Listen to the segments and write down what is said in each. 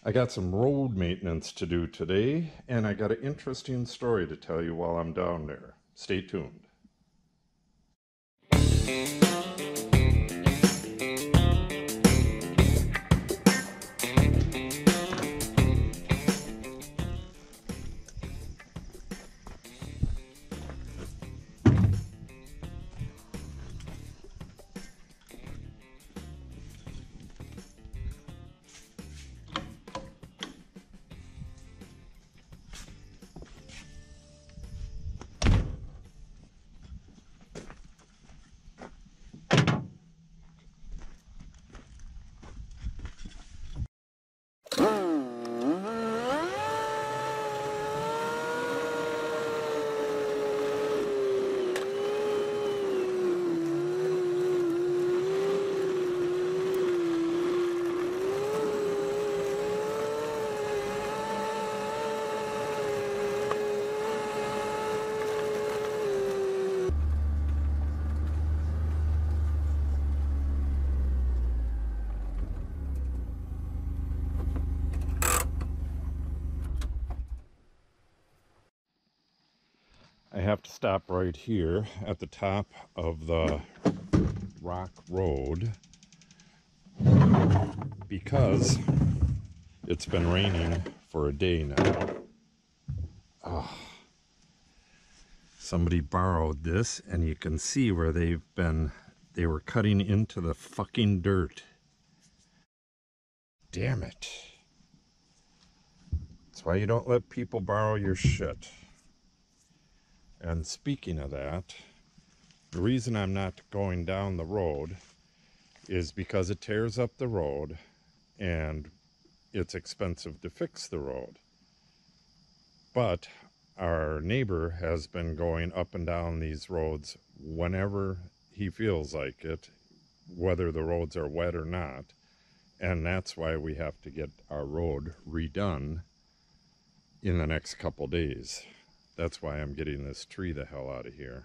I got some road maintenance to do today, and I got an interesting story to tell you while I'm down there. Stay tuned. I have to stop right here at the top of the rock road because it's been raining for a day now. Oh, somebody borrowed this, and you can see where they were cutting into the fucking dirt. Damn it. That's why you don't let people borrow your shit. And speaking of that, the reason I'm not going down the road is because it tears up the road and it's expensive to fix the road. But our neighbor has been going up and down these roads whenever he feels like it, whether the roads are wet or not. And that's why we have to get our road redone in the next couple days. That's why I'm getting this tree the hell out of here,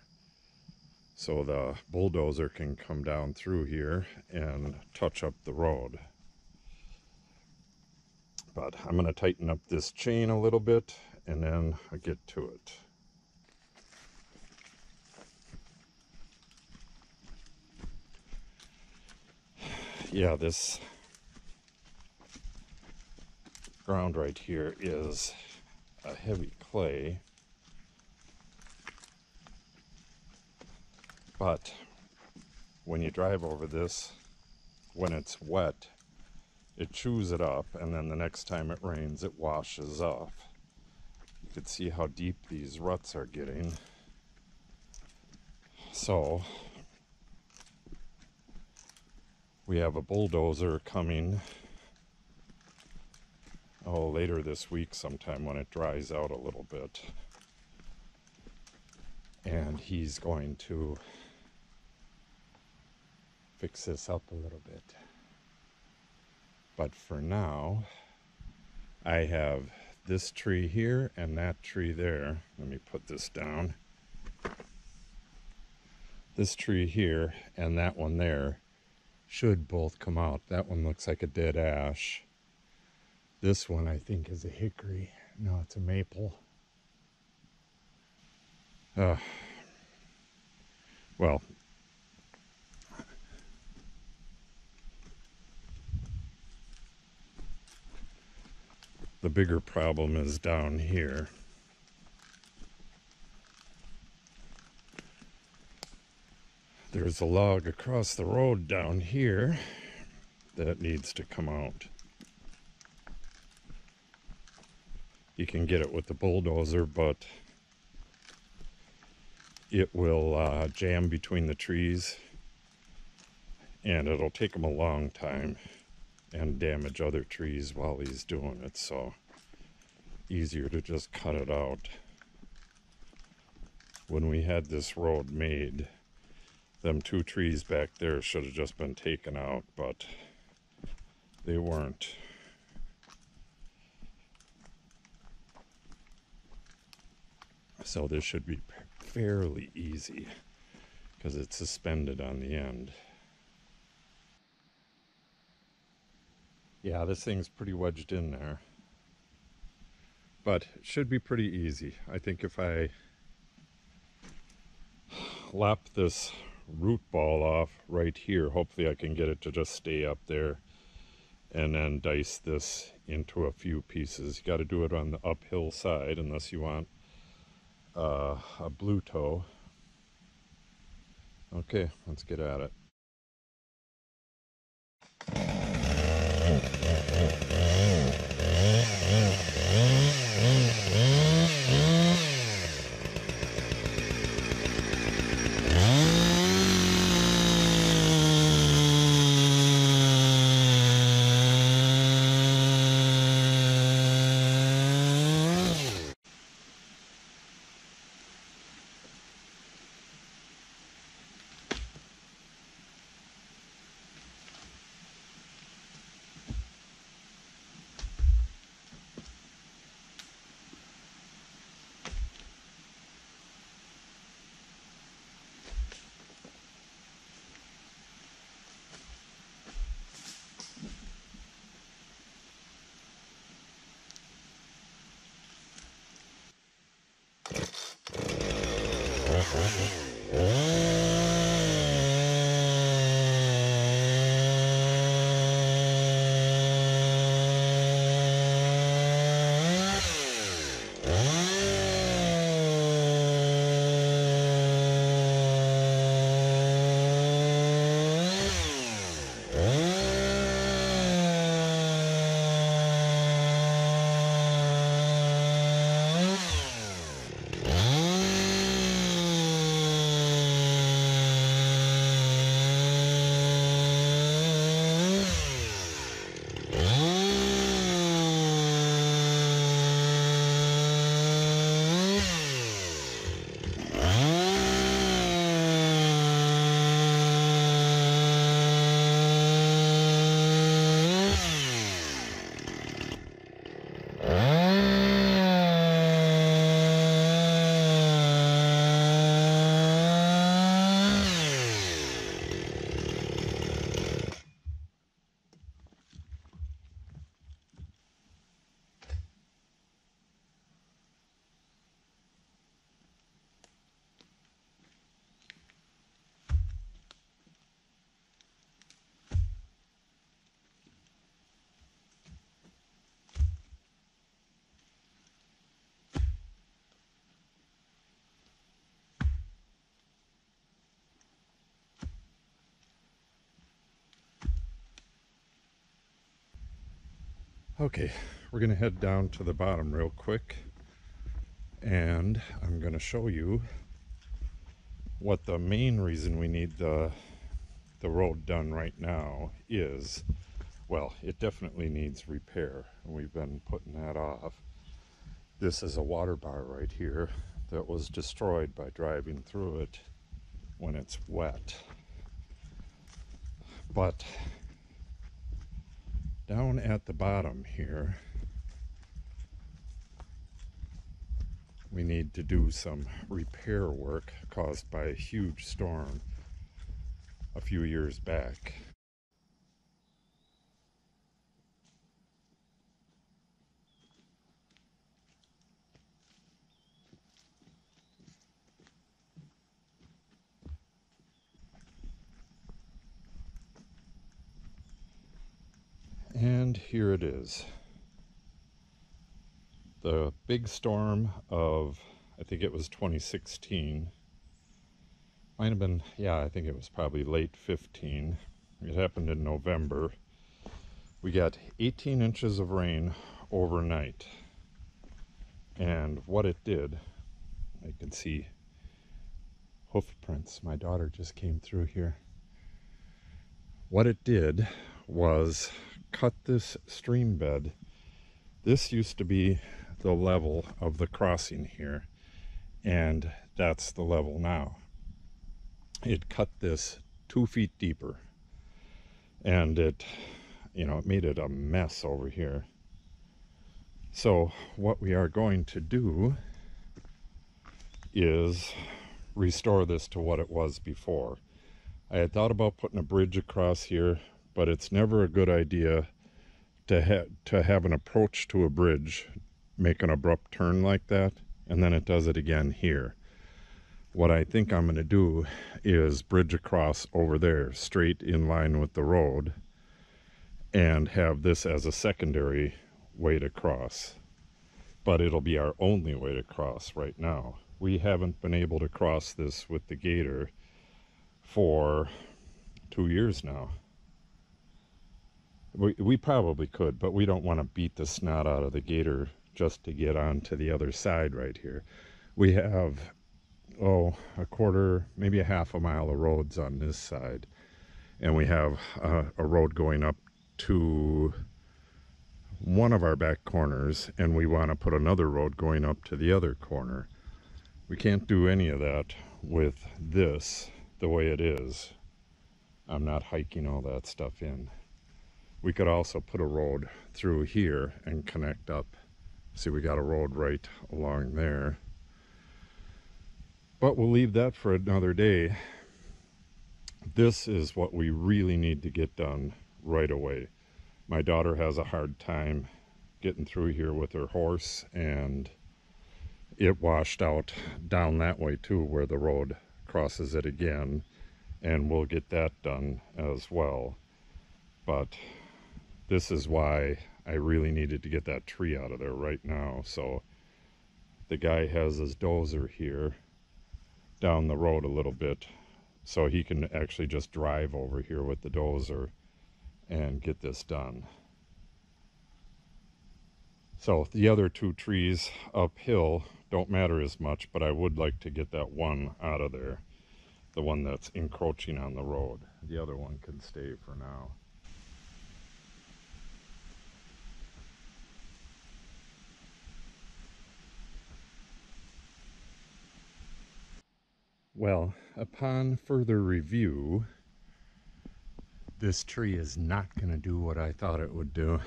so the bulldozer can come down through here and touch up the road. But I'm going to tighten up this chain a little bit and then I'll get to it. Yeah, this ground right here is a heavy clay, but when you drive over this, when it's wet, it chews it up, and then the next time it rains, it washes off. You can see how deep these ruts are getting. So we have a bulldozer coming later this week sometime when it dries out a little bit, and he's going to fix this up a little bit. But for now, I have this tree here and that tree there. Let me put this down. This tree here and that one there should both come out. That one looks like a dead ash. This one I think is a hickory. No, it's a maple. Well, the bigger problem is down here. There's a log across the road down here that needs to come out. You can get it with the bulldozer, but it will jam between the trees, and it'll take him a long time and damage other trees while he's doing it, so easier to just cut it out. When we had this road made, them two trees back there should have just been taken out, but they weren't. So this should be fairly easy because it's suspended on the end. Yeah, this thing's pretty wedged in there. But it should be pretty easy. I think if I lop this root ball off right here, hopefully I can get it to just stay up there, and then dice this into a few pieces. You got to do it on the uphill side unless you want a blue toe. Okay, let's get at it. Okay, we're going to head down to the bottom real quick, and I'm going to show you what the main reason we need the road done right now is. Well, it definitely needs repair, and we've been putting that off. This is a water bar right here that was destroyed by driving through it when it's wet. But down at the bottom here, we need to do some repair work caused by a huge storm a few years back. And here it is. The big storm of, I think it was 2016. Might have been, yeah, I think it was probably late 15. It happened in November. We got 18 inches of rain overnight. And what it did, I can see hoof prints. My daughter just came through here. What it did was cut this stream bed. This used to be the level of the crossing here, and that's the level now. It cut this 2 feet deeper, and it made it a mess over here. So what we are going to do is restore this to what it was before. I had thought about putting a bridge across here, but it's never a good idea to have an approach to a bridge make an abrupt turn like that, and then it does it again here. What I think I'm going to do is bridge across over there, straight in line with the road, and have this as a secondary way to cross. But it'll be our only way to cross right now. We haven't been able to cross this with the gator for 2 years now. We probably could, but we don't want to beat the snot out of the gator just to get on to the other side right here. We have, a quarter, maybe a half a mile of roads on this side. And we have a road going up to one of our back corners, and we want to put another road going up to the other corner. We can't do any of that with this the way it is. I'm not hiking all that stuff in. We could also put a road through here and connect up. See, we got a road right along there. But we'll leave that for another day. This is what we really need to get done right away. My daughter has a hard time getting through here with her horse, and it washed out down that way too, where the road crosses it again, and we'll get that done as well. But this is why I really needed to get that tree out of there right now. So the guy has his dozer here down the road a little bit, so he can actually just drive over here with the dozer and get this done. So the other two trees uphill don't matter as much, but I would like to get that one out of there, the one that's encroaching on the road. The other one can stay for now. Well, upon further review, this tree is not going to do what I thought it would do.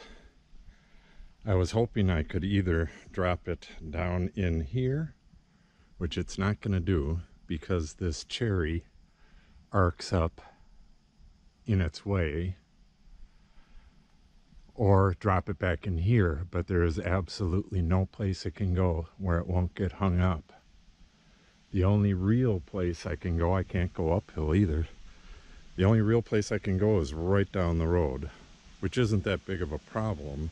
I was hoping I could either drop it down in here, which it's not going to do because this cherry arcs up in its way, or drop it back in here, but there is absolutely no place it can go where it won't get hung up. The only real place I can go, I can't go uphill either. The only real place I can go is right down the road, which isn't that big of a problem,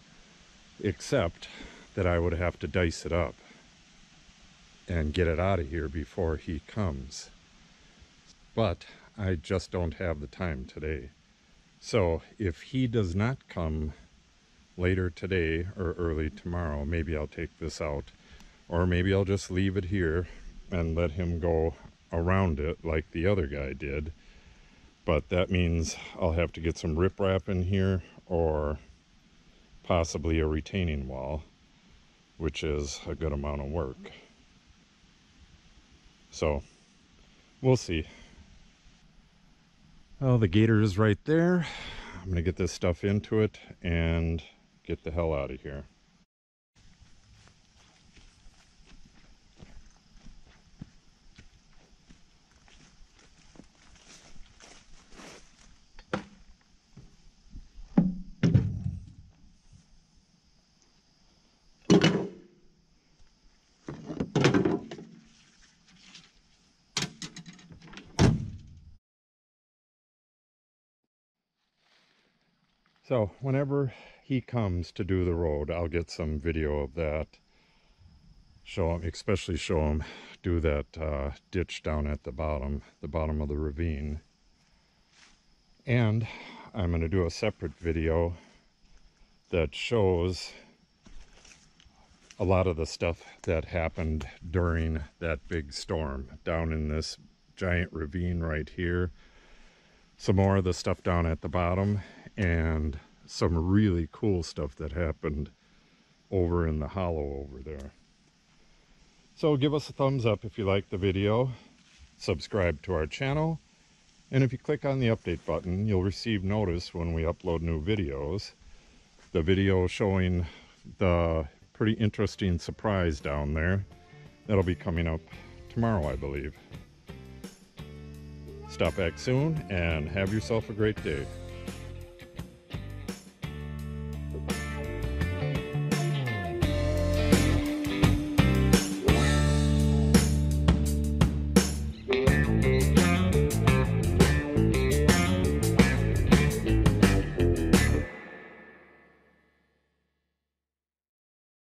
except that I would have to dice it up and get it out of here before he comes. But I just don't have the time today. So if he does not come later today or early tomorrow, maybe I'll take this out, or maybe I'll just leave it here and let him go around it like the other guy did. But that means I'll have to get some riprap in here, or possibly a retaining wall, which is a good amount of work. So we'll see. Well, the gator is right there. I'm gonna get this stuff into it and get the hell out of here. So whenever he comes to do the road, I'll get some video of that. Show him, especially show him do that ditch down at the bottom of the ravine. And I'm going to do a separate video that shows a lot of the stuff that happened during that big storm down in this giant ravine right here. Some more of the stuff down at the bottom, and some really cool stuff that happened over in the hollow over there. So give us a thumbs up if you like the video, subscribe to our channel, and if you click on the update button, you'll receive notice when we upload new videos. The video showing the pretty interesting surprise down there, that'll be coming up tomorrow, I believe. Stop back soon and have yourself a great day.